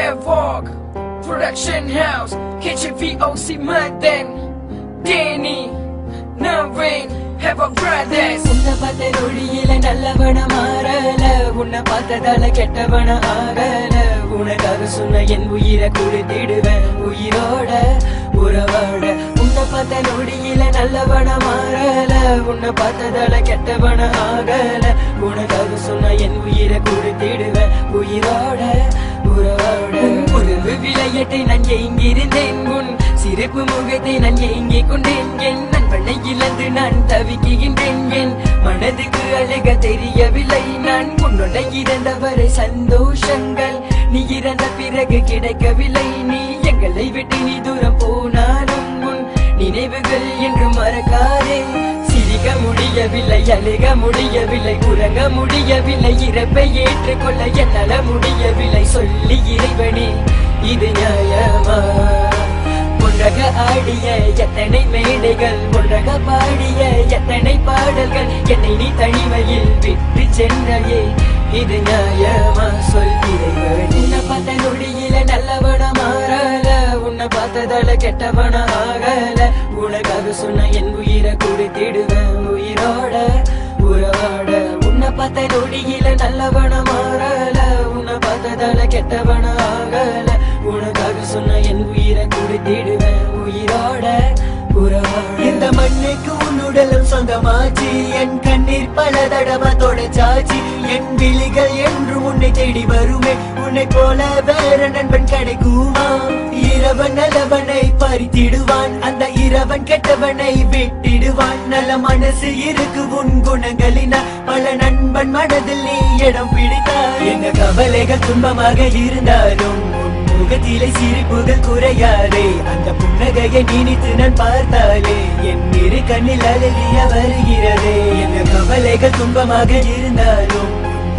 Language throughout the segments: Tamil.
Havoc Production House KJVOC Madan Danny Naveen Havoc Brothers உன்னை பார்த்த நொடியில நல்லவன மாறல உன்னை பார்த்ததால கெட்டவன ஆகல உனக்காக சொன்ன என் உயிரை கொடுத்திடுவேன் உயிரோட உறவாட உன்னை பார்த்த நொடியில நல்லவன மாறல உன்னை பார்த்ததால கெட்டவன ஆகல உனக்காக சொன்ன என் உயிரை கொடுத்திடுவேன் உயிரோட உறவாட உறவு விளையாட்டை நான் எங்கிருந்தேன் உன் சிறப்பு முகத்தை நான் எங்கே கொண்டேன் என் நண்பனை இழந்து நான் தவிக்கின்றேன் என் மனதுக்கு அழக தெரியவில்லை நான் உன்னோட இறந்தவரை சந்தோஷங்கள் நீ இறந்த பிறகு கிடைக்கவில்லை நீ எங்களை விட்டு நீ தூரம் போனாலும் உன் நினைவுகள் என்று மறக்காதே சிரிக்க முடியவில்லை அழுக முடியவில்லை உறங்க முடியவில்லை இறப்பை ஏற்றுக்கொள்ள என்னால முடியவில்லை சொல்லி இறைவனே இது நியாயமா ஒன்றாக ஆடிய எத்தனை மேடைகள் ஒன்றாக பாடிய எத்தனை பாடல்கள் என்னை நீ தனிமையில் விட்டு சென்றையே இது நியாயமா சொல்கிறேன் உன்னை பார்த்த நொடியில நல்லவன மாறல உன்னை பார்த்ததால கெட்டவன ஆகல உனக்காக சொன்ன என் உயிரை கொடுத்திடுவேன் உயிரோட உறவாட உன்னை பார்த்த நொடியில நல்லவன மாறல உன்னை பார்த்ததால கெட்டவன ஆகல உனக்காக சொன்ன என் உயிரை கொடுத்திடுவேன் உயிரோட உறவாட இந்த மண்ணுக்கு உன்னுடலும் சொந்தமாச்சு என் கண்ணீர் பல தடவை தொடச்சாச்சு என் விழிகள் என்றும் உன்னை தேடி வருமே உன்னை போல வேற நண்பன் கிடைக்குமா இரவன் நல்லவனை பறித்திடுவான் அந்த இரவன் கெட்டவனை விட்டிடுவான் நல்ல மனசு இருக்கு உன் குணங்களினா பல நண்பன் மனதில் நீ இடம் பிடித்தாய் என்ன கவலைகள் துன்பமாக இருந்தாலும் முகத்திலே சிரிப்புகள் குறையாதே அந்த புன்னகையை நினைத்து நான் பார்த்தாலே என் இரு கண்ணில் அழகிய வருகிறதே என்ன கவலைகள் துன்பமாக இருந்தாலும்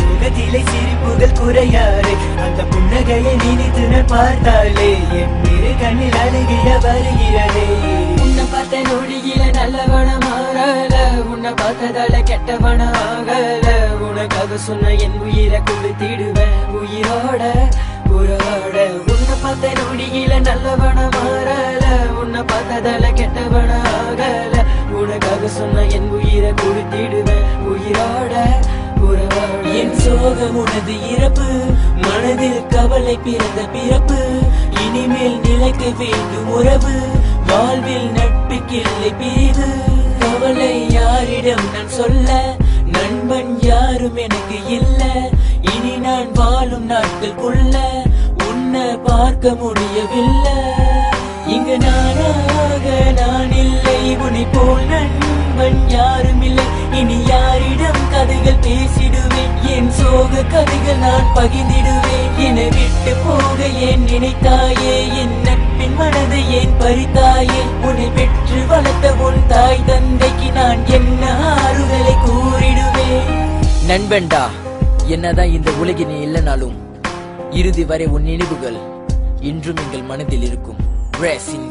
முகத்திலே சிரிப்புகள் குறையாதே அந்த புன்னகையை நினைத்து நான் பார்த்தாலே என் இரு கண்ணில் அழகிய வருகிறதே உன்னை பார்த்த நொடியில நல்லவன மாறல உன்னை பார்த்ததால கெட்டவன ஆகல உனக்காக சொன்ன என் உயிரை கொடுத்திடுவேன் உயிரோட உறவாட உன்னை பார்த்த நொடியில நல்லவன மாறல உன்னை பார்த்ததால கெட்டவன ஆகல உனக்காக சொன்ன என் உயிரை கொடுத்திடுவேன் உயிரோட உறவாட என் சோகம் உனது இறப்பு மனதில் கவலை பிறந்த பிறப்பு இனிமேல் நிலைக்க வேண்டும் உறவு வாழ்வில் நட்புக்கில்லை பிரிவு கவலை யாரிடம் நான் சொல்ல நண்பன் யாரும் எனக்கு இல்ல இனி நான் வாழும் நாட்களுக்குள்ள உன்னை பார்க்க முடியவில்லை இங்கு நானாக நான் இல்லை உன்னை போல் நண்பன் யாரும் இல்லை இனி யாரிடம் கதைகள் பேசிடுவேன் என் சோக கதைகள் நான் பகிர்ந்திடுவேன் என்னை விட்டு போக ஏன் நினைத்தாயே என் நட்பின் மனதை ஏன் பறித்தாயே உன்னை பெற்று வளர்த்த உன் தாய் தந்தைக்கு நான் என்ன ஆறுதலை கூறிடுவேன் நண்பன்டா என்னதான் இந்த உலகில் நீ இல்லைனாலும் இறுதி வரை உன் நினைவுகள் இன்றும் எங்கள் மனதில் இருக்கும். Rest in